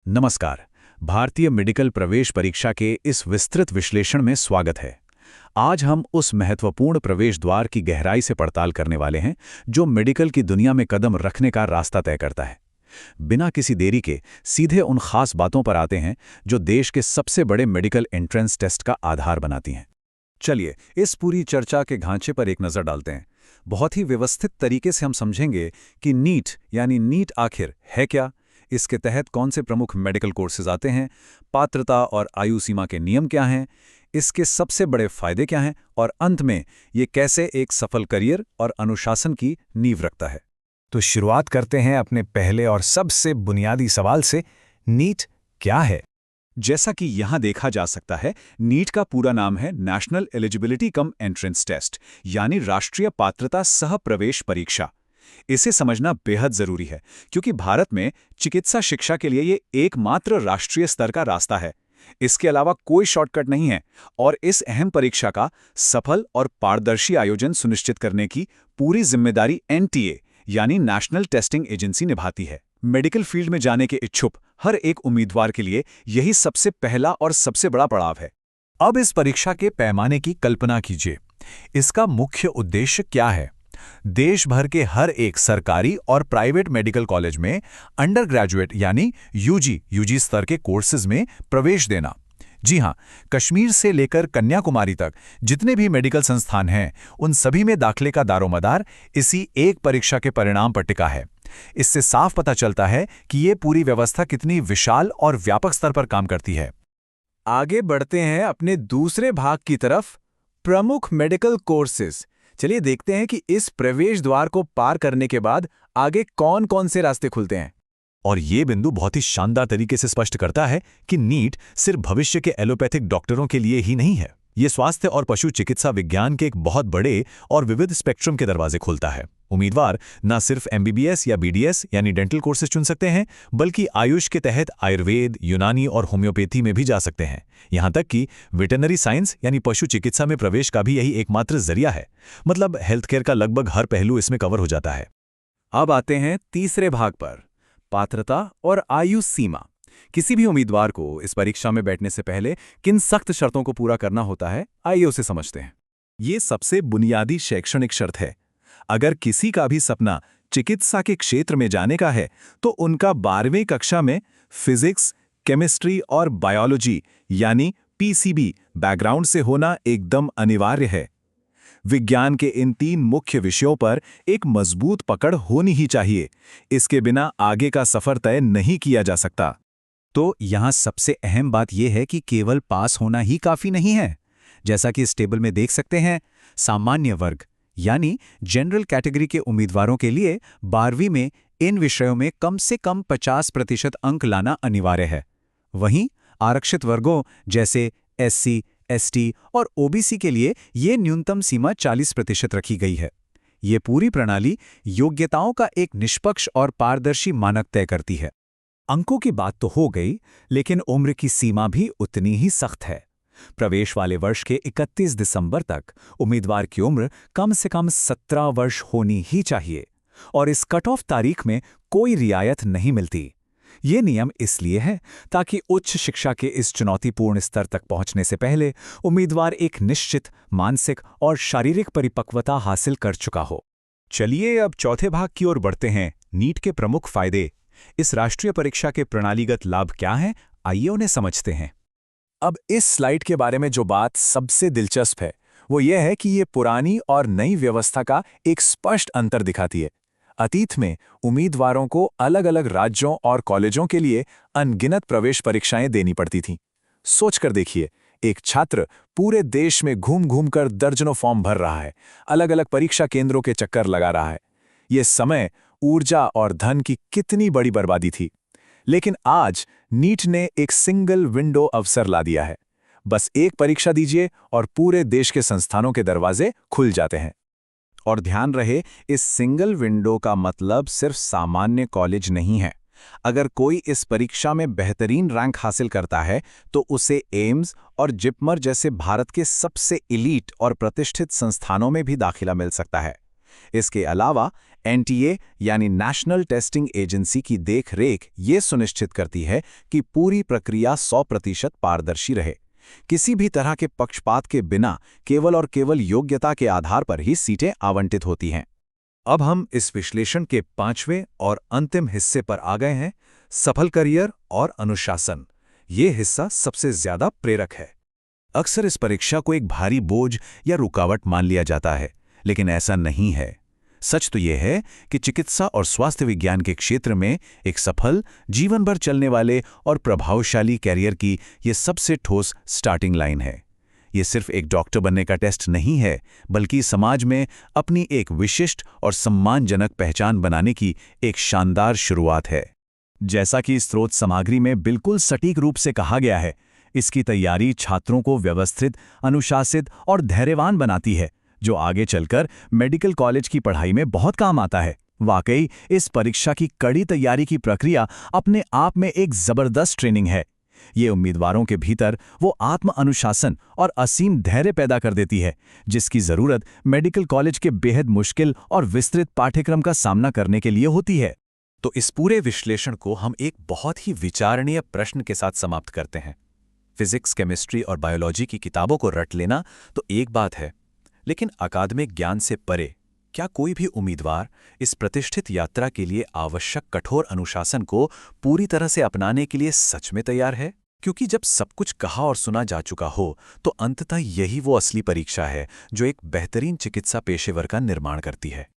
नमस्कार। भारतीय मेडिकल प्रवेश परीक्षा के इस विस्तृत विश्लेषण में स्वागत है। आज हम उस महत्वपूर्ण प्रवेश द्वार की गहराई से पड़ताल करने वाले हैं जो मेडिकल की दुनिया में कदम रखने का रास्ता तय करता है। बिना किसी देरी के सीधे उन खास बातों पर आते हैं जो देश के सबसे बड़े मेडिकल एंट्रेंस टेस्ट का आधार बनाती हैं। चलिए इस पूरी चर्चा के ढांचे पर एक नज़र डालते हैं। बहुत ही व्यवस्थित तरीके से हम समझेंगे कि नीट यानी नीट आखिर है क्या, इसके तहत कौन से प्रमुख मेडिकल कोर्सेज आते हैं, पात्रता और आयु सीमा के नियम क्या हैं, इसके सबसे बड़े फायदे क्या हैं और अंत में ये कैसे एक सफल करियर और अनुशासन की नींव रखता है। तो शुरुआत करते हैं अपने पहले और सबसे बुनियादी सवाल से, नीट क्या है? जैसा कि यहाँ देखा जा सकता है, नीट का पूरा नाम है national eligibility cum entrance test, यानी राष्ट्रीय पात्रता सह प्रवेश परीक्षा। इसे समझना बेहद जरूरी है क्योंकि भारत में चिकित्सा शिक्षा के लिए ये एकमात्र राष्ट्रीय स्तर का रास्ता है। इसके अलावा कोई शॉर्टकट नहीं है और इस अहम परीक्षा का सफल और पारदर्शी आयोजन सुनिश्चित करने की पूरी जिम्मेदारी एनटीए यानी नेशनल टेस्टिंग एजेंसी निभाती है। मेडिकल फील्ड में जाने के इच्छुक हर एक उम्मीदवार के लिए यही सबसे पहला और सबसे बड़ा पड़ाव है। अब इस परीक्षा के पैमाने की कल्पना कीजिए। इसका मुख्य उद्देश्य क्या है? देश भर के हर एक सरकारी और प्राइवेट मेडिकल कॉलेज में अंडर ग्रेजुएट यानी यूजी स्तर के कोर्सेज में प्रवेश देना। जी हां, कश्मीर से लेकर कन्याकुमारी तक जितने भी मेडिकल संस्थान हैं, उन सभी में दाखिले का दारोमदार इसी एक परीक्षा के परिणाम पर टिका है। इससे साफ पता चलता है कि ये पूरी व्यवस्था कितनी विशाल और व्यापक स्तर पर काम करती है। आगे बढ़ते हैं अपने दूसरे भाग की तरफ, प्रमुख मेडिकल कोर्सेज। चलिए देखते हैं कि इस प्रवेश द्वार को पार करने के बाद आगे कौन कौन से रास्ते खुलते हैं। और ये बिंदु बहुत ही शानदार तरीके से स्पष्ट करता है कि नीट सिर्फ भविष्य के एलोपैथिक डॉक्टरों के लिए ही नहीं है। ये स्वास्थ्य और पशु चिकित्सा विज्ञान के एक बहुत बड़े और विविध स्पेक्ट्रम के दरवाजे खोलता है। उम्मीदवार न सिर्फ एमबीबीएस या बीडीएस यानी डेंटल कोर्सेज चुन सकते हैं, बल्कि आयुष के तहत आयुर्वेद, यूनानी और होम्योपैथी में भी जा सकते हैं। यहाँ तक कि वेटरनरी साइंस यानी पशु चिकित्सा में प्रवेश का भी यही एकमात्र जरिया है। मतलब हेल्थ केयर का लगभग हर पहलू इसमें कवर हो जाता है। अब आते हैं तीसरे भाग पर, पात्रता और आयु सीमा। किसी भी उम्मीदवार को इस परीक्षा में बैठने से पहले किन सख्त शर्तों को पूरा करना होता है, आइए उसे समझते हैं। ये सबसे बुनियादी शैक्षणिक शर्त है। अगर किसी का भी सपना चिकित्सा के क्षेत्र में जाने का है, तो उनका 12वीं कक्षा में फिजिक्स, केमिस्ट्री और बायोलॉजी यानी पीसीबी बैकग्राउंड से होना एकदम अनिवार्य है। विज्ञान के इन 3 मुख्य विषयों पर एक मजबूत पकड़ होनी ही चाहिए। इसके बिना आगे का सफर तय नहीं किया जा सकता। तो यहाँ सबसे अहम बात यह है कि केवल पास होना ही काफी नहीं है। जैसा कि इस टेबल में देख सकते हैं, सामान्य वर्ग यानी जनरल कैटेगरी के उम्मीदवारों के लिए 12वीं में इन विषयों में कम से कम 50% अंक लाना अनिवार्य है। वहीं आरक्षित वर्गों जैसे एससी, एसटी और ओबीसी के लिए ये न्यूनतम सीमा 40% रखी गई है। ये पूरी प्रणाली योग्यताओं का एक निष्पक्ष और पारदर्शी मानक तय करती है। अंकों की बात तो हो गई, लेकिन उम्र की सीमा भी उतनी ही सख्त है। प्रवेश वाले वर्ष के 31 दिसंबर तक उम्मीदवार की उम्र कम से कम 17 वर्ष होनी ही चाहिए और इस कट ऑफ तारीख में कोई रियायत नहीं मिलती। ये नियम इसलिए है ताकि उच्च शिक्षा के इस चुनौतीपूर्ण स्तर तक पहुंचने से पहले उम्मीदवार एक निश्चित मानसिक और शारीरिक परिपक्वता हासिल कर चुका हो। चलिए अब चौथे भाग की ओर बढ़ते हैं, नीट के प्रमुख फायदे। इस राष्ट्रीय परीक्षा के प्रणालीगत लाभ क्या हैं, आइए उन्हें समझते हैं। अब इस स्लाइड के बारे में जो बात सबसे दिलचस्प है, वो ये है कि ये पुरानी और नई व्यवस्था का एक स्पष्ट अंतर दिखाती है। अतीत में उम्मीदवारों को अलग-अलग राज्यों और कॉलेजों के लिए अनगिनत प्रवेश परीक्षाएं देनी पड़ती थीं। सोचकर देखिए, एक छात्र पूरे देश में घूम-घूम कर दर्जनों फॉर्म भर रहा है, अलग-अलग परीक्षा केंद्रों के चक्कर लगा रहा है। ये समय, ऊर्जा और धन की कितनी बड़ी बर्बादी थी। लेकिन आज नीट ने एक सिंगल विंडो अवसर ला दिया है। बस एक परीक्षा दीजिए और पूरे देश के संस्थानों के दरवाजे खुल जाते हैं। और ध्यान रहे, इस सिंगल विंडो का मतलब सिर्फ सामान्य कॉलेज नहीं है। अगर कोई इस परीक्षा में बेहतरीन रैंक हासिल करता है तो उसे एम्स और जिपमर जैसे भारत के सबसे इलीट और प्रतिष्ठित संस्थानों में भी दाखिला मिल सकता है। इसके अलावा NTA यानी नेशनल टेस्टिंग एजेंसी की देख-रेख ये सुनिश्चित करती है कि पूरी प्रक्रिया 100% पारदर्शी रहे। किसी भी तरह के पक्षपात के बिना केवल और केवल योग्यता के आधार पर ही सीटें आवंटित होती हैं। अब हम इस विश्लेषण के 5वें और अंतिम हिस्से पर आ गए हैं, सफल करियर और अनुशासन। ये हिस्सा सबसे ज्यादा प्रेरक है। अक्सर इस परीक्षा को एक भारी बोझ या रुकावट मान लिया जाता है, लेकिन ऐसा नहीं है। सच तो यह है कि चिकित्सा और स्वास्थ्य विज्ञान के क्षेत्र में एक सफल, जीवन भर चलने वाले और प्रभावशाली कैरियर की ये सबसे ठोस स्टार्टिंग लाइन है। ये सिर्फ एक डॉक्टर बनने का टेस्ट नहीं है, बल्कि समाज में अपनी एक विशिष्ट और सम्मानजनक पहचान बनाने की एक शानदार शुरुआत है। जैसा कि स्रोत सामग्री में बिल्कुल सटीक रूप से कहा गया है, इसकी तैयारी छात्रों को व्यवस्थित, अनुशासित और धैर्यवान बनाती है, जो आगे चलकर मेडिकल कॉलेज की पढ़ाई में बहुत काम आता है। वाकई इस परीक्षा की कड़ी तैयारी की प्रक्रिया अपने आप में एक जबरदस्त ट्रेनिंग है। ये उम्मीदवारों के भीतर वो आत्म अनुशासन और असीम धैर्य पैदा कर देती है, जिसकी जरूरत मेडिकल कॉलेज के बेहद मुश्किल और विस्तृत पाठ्यक्रम का सामना करने के लिए होती है। तो इस पूरे विश्लेषण को हम एक बहुत ही विचारणीय प्रश्न के साथ समाप्त करते हैं। फिजिक्स, केमिस्ट्री और बायोलॉजी की किताबों को रट लेना तो एक बात है, लेकिन अकादमिक ज्ञान से परे क्या कोई भी उम्मीदवार इस प्रतिष्ठित यात्रा के लिए आवश्यक कठोर अनुशासन को पूरी तरह से अपनाने के लिए सच में तैयार है? क्योंकि जब सब कुछ कहा और सुना जा चुका हो, तो अंततः यही वो असली परीक्षा है जो एक बेहतरीन चिकित्सा पेशेवर का निर्माण करती है।